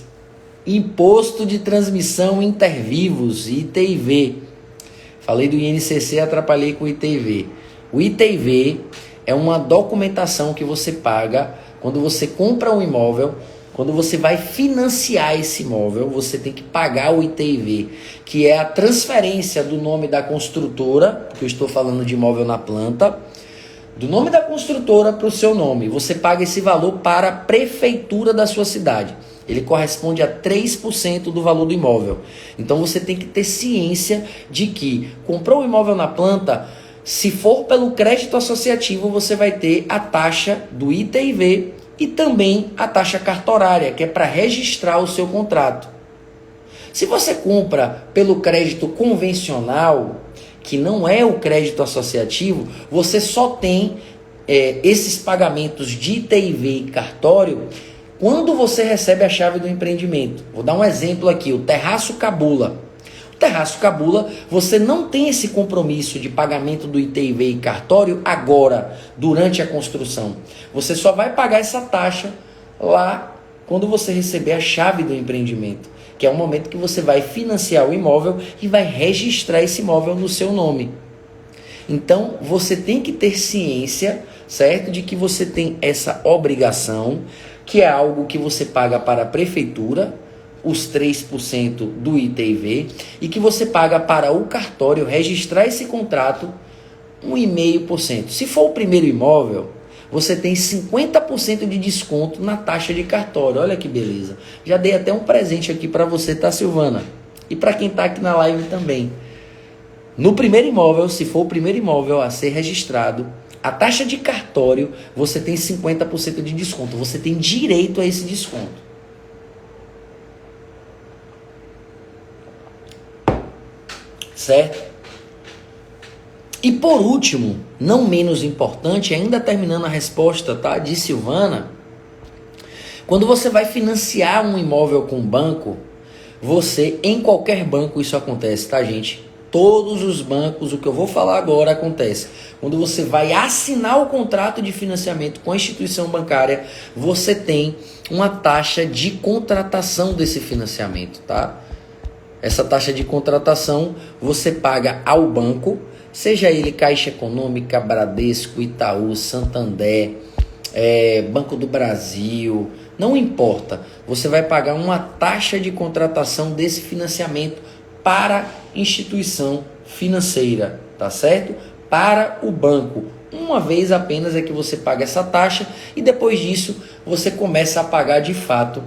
Imposto de Transmissão Intervivos, ITIV. Falei do INCC, atrapalhei com o ITIV. O ITIV é uma documentação que você paga quando você compra um imóvel, quando você vai financiar esse imóvel, você tem que pagar o ITIV, que é a transferência do nome da construtora, porque eu estou falando de imóvel na planta, do nome da construtora para o seu nome. Você paga esse valor para a prefeitura da sua cidade. Ele corresponde a 3% do valor do imóvel. Então você tem que ter ciência de que comprou um imóvel na planta, se for pelo crédito associativo, você vai ter a taxa do ITIV e também a taxa cartorária, que é para registrar o seu contrato. Se você compra pelo crédito convencional, que não é o crédito associativo, você só tem esses pagamentos de ITIV e cartório quando você recebe a chave do empreendimento. Vou dar um exemplo aqui, o Terraço Cabula. Terraço Cabula, você não tem esse compromisso de pagamento do ITIV e cartório agora, durante a construção. Você só vai pagar essa taxa lá quando você receber a chave do empreendimento, que é o momento que você vai financiar o imóvel e vai registrar esse imóvel no seu nome. Então, você tem que ter ciência, certo, de que você tem essa obrigação, que é algo que você paga para a prefeitura, os 3% do ITIV, e que você paga para o cartório registrar esse contrato 1,5%. Se for o primeiro imóvel, você tem 50% de desconto na taxa de cartório. Olha que beleza. Já dei até um presente aqui para você, tá, Silvana? E para quem está aqui na live também. No primeiro imóvel, se for o primeiro imóvel a ser registrado, a taxa de cartório, você tem 50% de desconto. Você tem direito a esse desconto. Certo? E por último, não menos importante, ainda terminando a resposta, tá, de Silvana, quando você vai financiar um imóvel com banco, você, em qualquer banco isso acontece, tá, gente? Todos os bancos, o que eu vou falar agora acontece. Quando você vai assinar o contrato de financiamento com a instituição bancária, você tem uma taxa de contratação desse financiamento, tá? Essa taxa de contratação você paga ao banco, seja ele Caixa Econômica, Bradesco, Itaú, Santander, Banco do Brasil, não importa. Você vai pagar uma taxa de contratação desse financiamento para instituição financeira, tá certo? Para o banco. Uma vez apenas é que você paga essa taxa e depois disso você começa a pagar de fato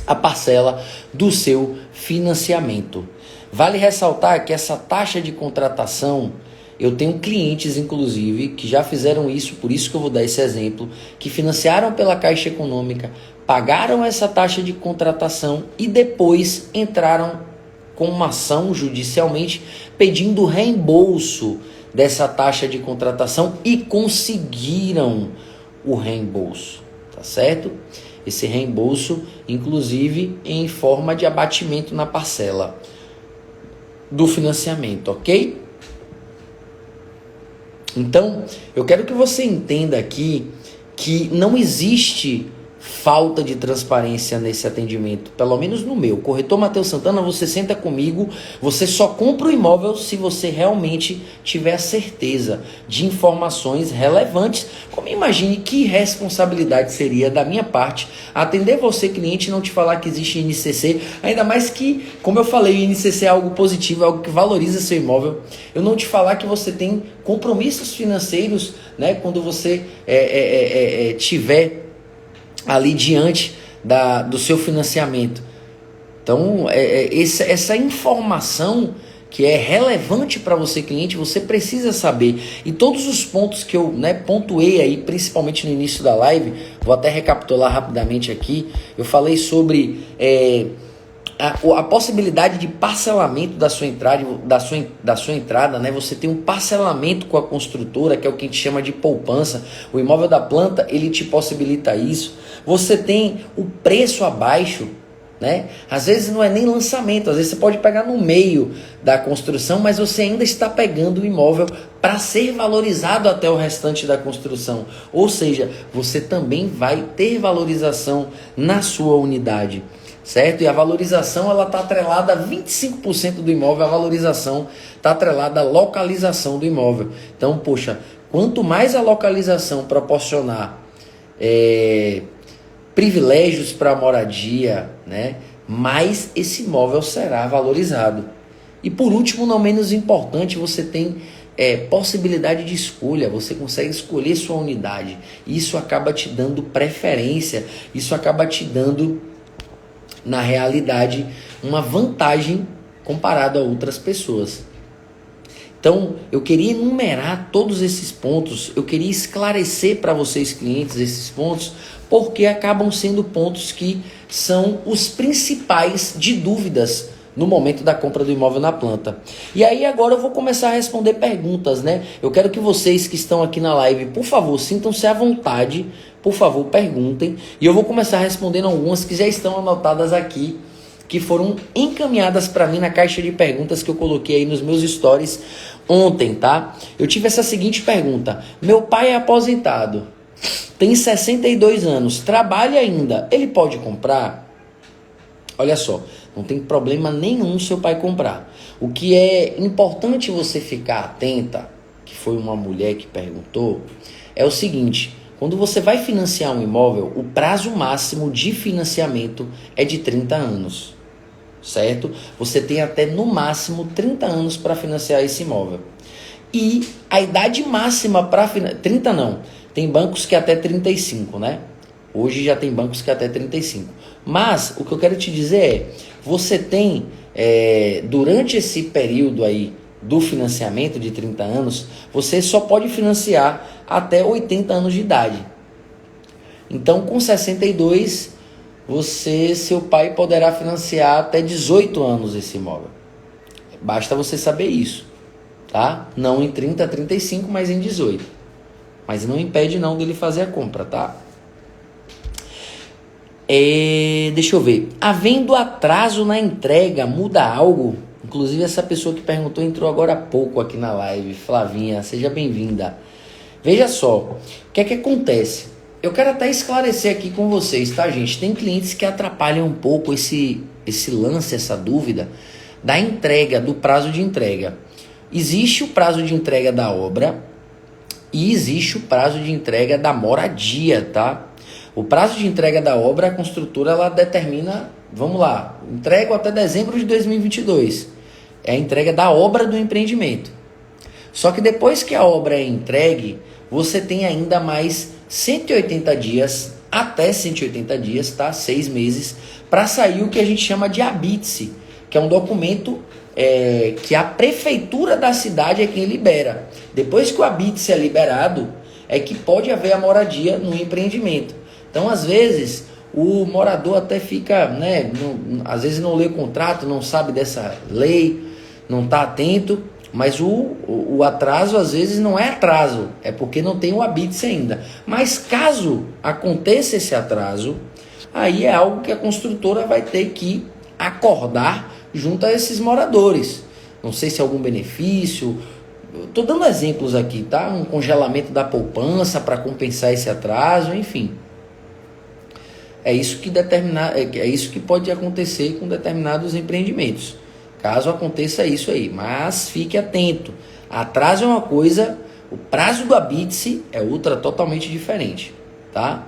a parcela do seu financiamento. Vale ressaltar que essa taxa de contratação, eu tenho clientes inclusive que já fizeram isso, por isso que eu vou dar esse exemplo, que financiaram pela Caixa Econômica, pagaram essa taxa de contratação e depois entraram com uma ação judicialmente pedindo reembolso dessa taxa de contratação e conseguiram o reembolso, tá certo? Esse reembolso, inclusive, em forma de abatimento na parcela do financiamento, ok? Então, eu quero que você entenda aqui que não existe falta de transparência nesse atendimento, pelo menos no meu. Corretor Matheus Santana, você senta comigo, você só compra o imóvel se você realmente tiver a certeza de informações relevantes. Como imagine que responsabilidade seria da minha parte atender você, cliente, e não te falar que existe INCC, ainda mais que, como eu falei, o INCC é algo positivo, é algo que valoriza seu imóvel. Eu não te falar que você tem compromissos financeiros, né, quando você tiver ali diante do seu financiamento. Então, essa informação que é relevante para você, cliente, você precisa saber. E todos os pontos que eu, pontuei aí, principalmente no início da live, vou até recapitular rapidamente aqui. Eu falei sobre a possibilidade de parcelamento da sua entrada, né? Você tem um parcelamento com a construtora, que é o que a gente chama de poupança. O imóvel da planta, ele te possibilita isso. Você tem o preço abaixo, né? Às vezes não é nem lançamento, às vezes você pode pegar no meio da construção, mas você ainda está pegando o imóvel para ser valorizado até o restante da construção. Ou seja, você também vai ter valorização na sua unidade. Certo? E a valorização ela está atrelada a 25% do imóvel, a valorização está atrelada à localização do imóvel. Então, poxa, quanto mais a localização proporcionar privilégios para a moradia, né, mais esse imóvel será valorizado. E por último, não menos importante, você tem possibilidade de escolha, você consegue escolher sua unidade. Isso acaba te dando preferência, isso acaba te dando, na realidade, uma vantagem comparado a outras pessoas. Então, eu queria enumerar todos esses pontos, eu queria esclarecer para vocês, clientes, esses pontos, porque acabam sendo pontos que são os principais de dúvidas no momento da compra do imóvel na planta. E aí agora eu vou começar a responder perguntas, né? Eu quero que vocês que estão aqui na live, por favor, sintam-se à vontade, por favor, perguntem. E eu vou começar respondendo algumas que já estão anotadas aqui, que foram encaminhadas para mim na caixa de perguntas que eu coloquei aí nos meus stories ontem, tá? Eu tive essa seguinte pergunta: meu pai é aposentado, tem 62 anos, trabalha ainda, ele pode comprar? Olha só, não tem problema nenhum seu pai comprar. O que é importante você ficar atenta, que foi uma mulher que perguntou, é o seguinte: quando você vai financiar um imóvel, o prazo máximo de financiamento é de 30 anos, certo? Você tem até no máximo 30 anos para financiar esse imóvel. E a idade máxima para financiar, 30 não, tem bancos que até 35, né? Hoje já tem bancos que até 35. Mas o que eu quero te dizer é, você tem, durante esse período aí do financiamento de 30 anos, você só pode financiar até 80 anos de idade. Então, com 62, seu pai poderá financiar até 18 anos esse imóvel. Basta você saber isso, tá? Não em 30, 35, mas em 18. Mas não impede não dele fazer a compra, tá? Deixa eu ver. Havendo atraso na entrega, muda algo? Inclusive essa pessoa que perguntou entrou agora há pouco aqui na live. Flavinha, seja bem-vinda. Veja só, o que é que acontece? Eu quero até esclarecer aqui com vocês, tá, gente? Tem clientes que atrapalham um pouco esse lance, essa dúvida da entrega, do prazo de entrega. Existe o prazo de entrega da obra e existe o prazo de entrega da moradia, tá? O prazo de entrega da obra, a construtora ela determina, vamos lá, entrego até dezembro de 2022. É a entrega da obra do empreendimento. Só que depois que a obra é entregue, você tem ainda mais 180 dias, até 180 dias, tá? 6 meses, para sair o que a gente chama de habite-se, que é um documento que a prefeitura da cidade é quem libera. Depois que o habite-se é liberado, é que pode haver a moradia no empreendimento. Então, às vezes, o morador até fica, às vezes não lê o contrato, não sabe dessa lei, não está atento, mas o atraso, às vezes, não é atraso, é porque não tem o habite-se ainda. Mas caso aconteça esse atraso, aí é algo que a construtora vai ter que acordar junto a esses moradores. Não sei se é algum benefício, estou dando exemplos aqui, tá? Um congelamento da poupança para compensar esse atraso, enfim. É isso que é isso que pode acontecer com determinados empreendimentos. Caso aconteça isso aí, mas fique atento. Atraso é uma coisa, o prazo do habite-se é outra totalmente diferente, tá?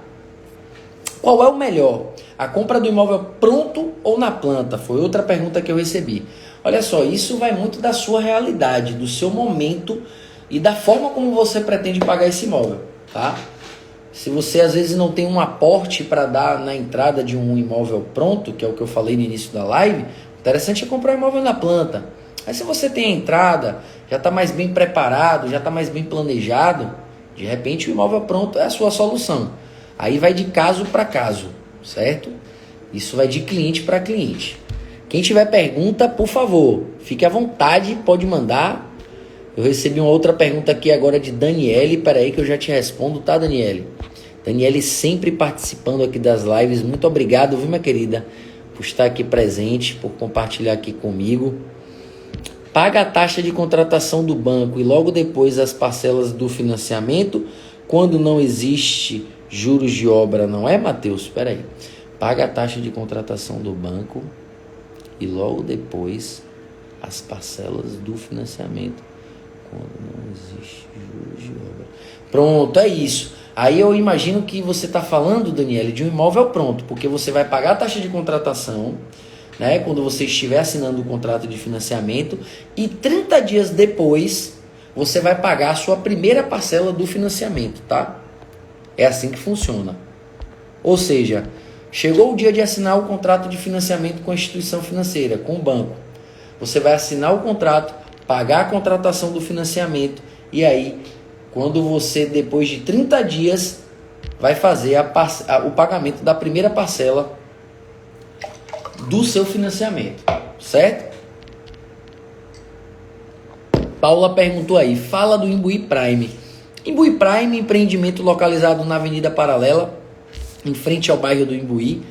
Qual é o melhor? A compra do imóvel pronto ou na planta? Foi outra pergunta que eu recebi. Olha só, isso vai muito da sua realidade, do seu momento e da forma como você pretende pagar esse imóvel, tá? Se você às vezes não tem um aporte para dar na entrada de um imóvel pronto, que é o que eu falei no início da live, interessante é comprar um imóvel na planta. Aí se você tem a entrada, já está mais bem preparado, já está mais bem planejado, de repente o imóvel pronto é a sua solução. Aí vai de caso para caso, certo? Isso vai de cliente para cliente. Quem tiver pergunta, por favor, fique à vontade, pode mandar. Eu recebi uma outra pergunta aqui agora de Daniele. Peraí que eu já te respondo, tá, Daniele? Daniele sempre participando aqui das lives. Muito obrigado, viu, minha querida, por estar aqui presente, por compartilhar aqui comigo. Paga a taxa de contratação do banco e logo depois as parcelas do financiamento quando não existe juros de obra, não é, Matheus? Peraí. Paga a taxa de contratação do banco e logo depois as parcelas do financiamento quando não existe juros de obra. Pronto, é isso. Aí eu imagino que você está falando, Daniele, de um imóvel pronto, porque você vai pagar a taxa de contratação, né, quando você estiver assinando o contrato de financiamento, e 30 dias depois você vai pagar a sua primeira parcela do financiamento, tá? É assim que funciona. Ou seja, chegou o dia de assinar o contrato de financiamento com a instituição financeira, com o banco. Você vai assinar o contrato, pagar a contratação do financiamento e aí, quando você, depois de 30 dias, vai fazer o pagamento da primeira parcela do seu financiamento, certo? Paula perguntou aí, fala do Imbuí Prime. Imbuí Prime, empreendimento localizado na Avenida Paralela, em frente ao bairro do Imbuí.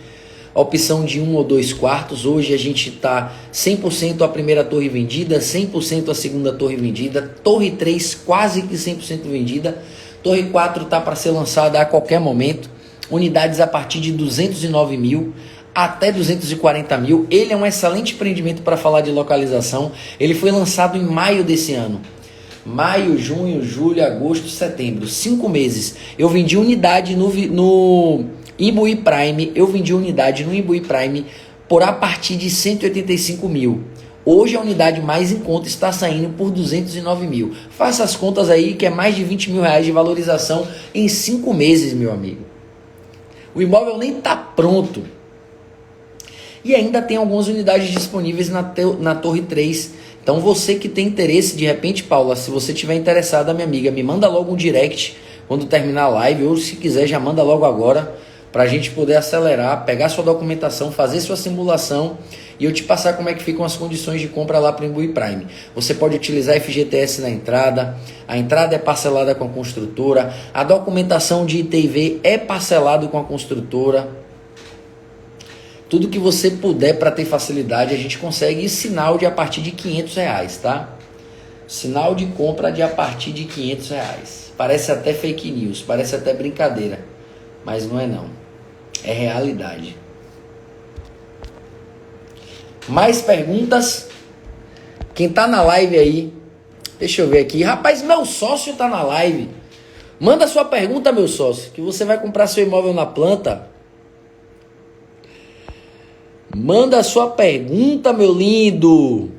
Opção de 1 ou 2 quartos. Hoje a gente está 100% a primeira torre vendida, 100% a segunda torre vendida, torre 3 quase que 100% vendida, torre 4 está para ser lançada a qualquer momento, unidades a partir de 209 mil até 240 mil. Ele é um excelente empreendimento para falar de localização. Ele foi lançado em maio desse ano. Maio, junho, julho, agosto, setembro, 5 meses. Eu vendi unidade no Imbuí Prime, eu vendi unidade no Imbuí Prime por a partir de 185 mil. Hoje a unidade mais em conta está saindo por 209 mil. Faça as contas aí que é mais de 20 mil reais de valorização em 5 meses, meu amigo. O imóvel nem está pronto. E ainda tem algumas unidades disponíveis na Torre 3. Então você que tem interesse, de repente, Paula, se você tiver interessada, minha amiga, me manda logo um direct quando terminar a live, ou se quiser já manda logo agora, para a gente poder acelerar, pegar sua documentação, fazer sua simulação e eu te passar como é que ficam as condições de compra lá para o Imbuí Prime. Você pode utilizar FGTS na entrada, a entrada é parcelada com a construtora, a documentação de ITV é parcelado com a construtora. Tudo que você puder para ter facilidade, a gente consegue, e sinal de a partir de R$500, tá? Sinal de compra de a partir de R$500. Parece até fake news, parece até brincadeira, mas não é não. É realidade. Mais perguntas? Quem tá na live aí? Deixa eu ver aqui. Rapaz, meu sócio tá na live. Manda sua pergunta, meu sócio, que você vai comprar seu imóvel na planta. Manda a sua pergunta, meu lindo.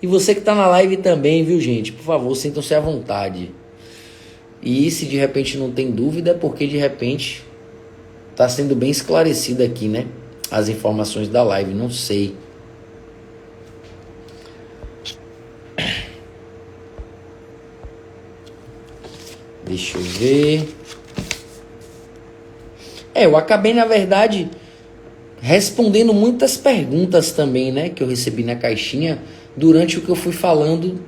E você que tá na live também, viu, gente? Por favor, sintam-se à vontade. E se de repente não tem dúvida, é porque de repente está sendo bem esclarecido aqui, né? As informações da live, não sei. Deixa eu ver. Eu acabei, na verdade, respondendo muitas perguntas também, né? Que eu recebi na caixinha durante o que eu fui falando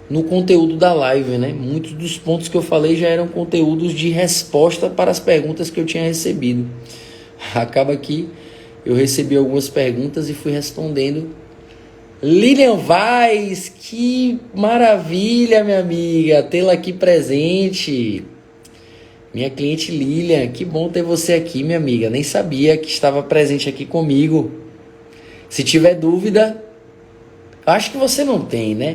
no conteúdo da live, né? Muitos dos pontos que eu falei já eram conteúdos de resposta para as perguntas que eu tinha recebido. Acaba que eu recebi algumas perguntas e fui respondendo. Lilian Vaz, que maravilha, minha amiga, tê-la aqui presente. Minha cliente Lilian, que bom ter você aqui, minha amiga. Nem sabia que estava presente aqui comigo. Se tiver dúvida, acho que você não tem, né?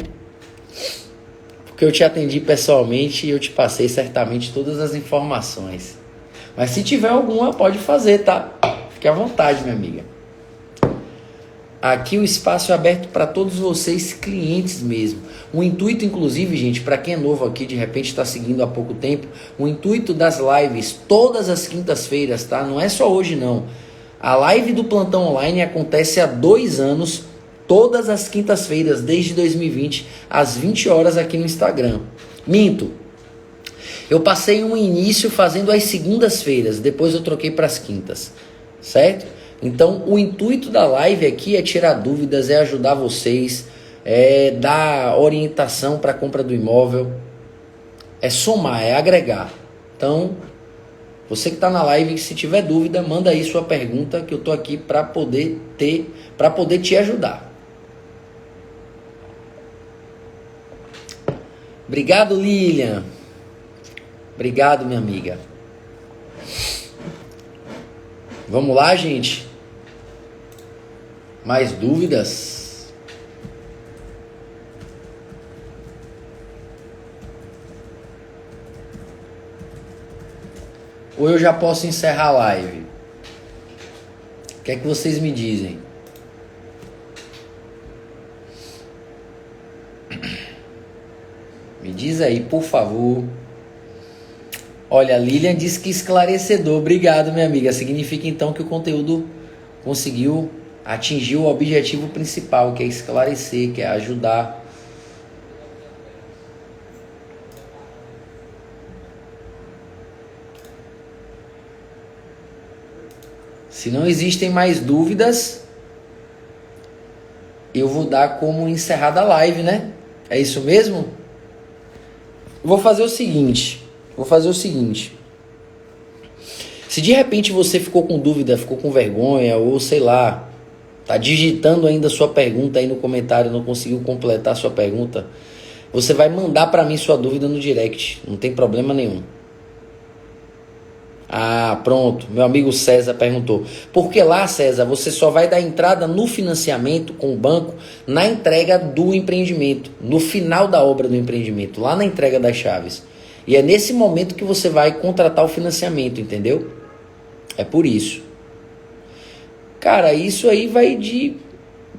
Porque eu te atendi pessoalmente e eu te passei certamente todas as informações. Mas se tiver alguma, pode fazer, tá? Fique à vontade, minha amiga. Aqui o espaço é aberto para todos vocês, clientes mesmo. O intuito, inclusive, gente, para quem é novo aqui, de repente está seguindo há pouco tempo, o intuito das lives, todas as quintas-feiras, tá? Não é só hoje, não. A live do Plantão Online acontece há 2 anos, todas as quintas-feiras, desde 2020, às 20 horas aqui no Instagram. Minto. Eu passei um início fazendo às segundas-feiras, depois eu troquei para as quintas, certo? Então, o intuito da live aqui é tirar dúvidas, é ajudar vocês, é dar orientação para a compra do imóvel, é somar, é agregar. Então, você que está na live, se tiver dúvida, manda aí sua pergunta que eu estou aqui para poder te ajudar. Obrigado, Lilian. Obrigado, minha amiga. Vamos lá, gente? Mais dúvidas? Ou eu já posso encerrar a live? O que é que vocês me dizem? Me diz aí, por favor. Olha, a Lilian disse que esclarecedor. Obrigado, minha amiga. Significa então que o conteúdo conseguiu atingir o objetivo principal, que é esclarecer, que é ajudar. Se não existem mais dúvidas, eu vou dar como encerrada a live, né? É isso mesmo? Vou fazer o seguinte. Se de repente você ficou com dúvida, ficou com vergonha, ou sei lá, tá digitando ainda a sua pergunta aí no comentário, não conseguiu completar a sua pergunta, você vai mandar para mim sua dúvida no direct, não tem problema nenhum. Ah, pronto, meu amigo César perguntou. Porque lá, César, você só vai dar entrada no financiamento com o banco na entrega do empreendimento, no final da obra do empreendimento, lá na entrega das chaves. E é nesse momento que você vai contratar o financiamento, entendeu? É por isso. Cara, isso aí vai de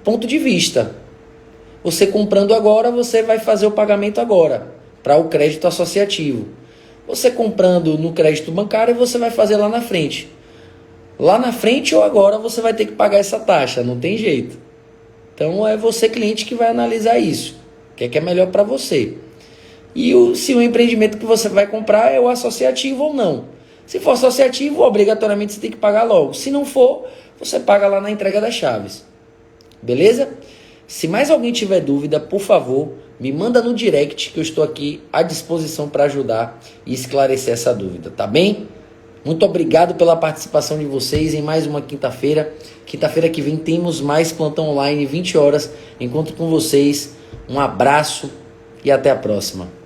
ponto de vista. Você comprando agora, você vai fazer o pagamento agora, para o crédito associativo. Você comprando no crédito bancário, você vai fazer lá na frente. Lá na frente ou agora você vai ter que pagar essa taxa, não tem jeito. Então é você, cliente, que vai analisar isso. O que é melhor para você. E se o empreendimento que você vai comprar é o associativo ou não. Se for associativo, obrigatoriamente você tem que pagar logo. Se não for, você paga lá na entrega das chaves. Beleza? Se mais alguém tiver dúvida, por favor, me manda no direct que eu estou aqui à disposição para ajudar e esclarecer essa dúvida, tá bem? Muito obrigado pela participação de vocês em mais uma quinta-feira. Quinta-feira que vem temos mais Plantão Online, 20 horas. Encontro com vocês. Um abraço e até a próxima.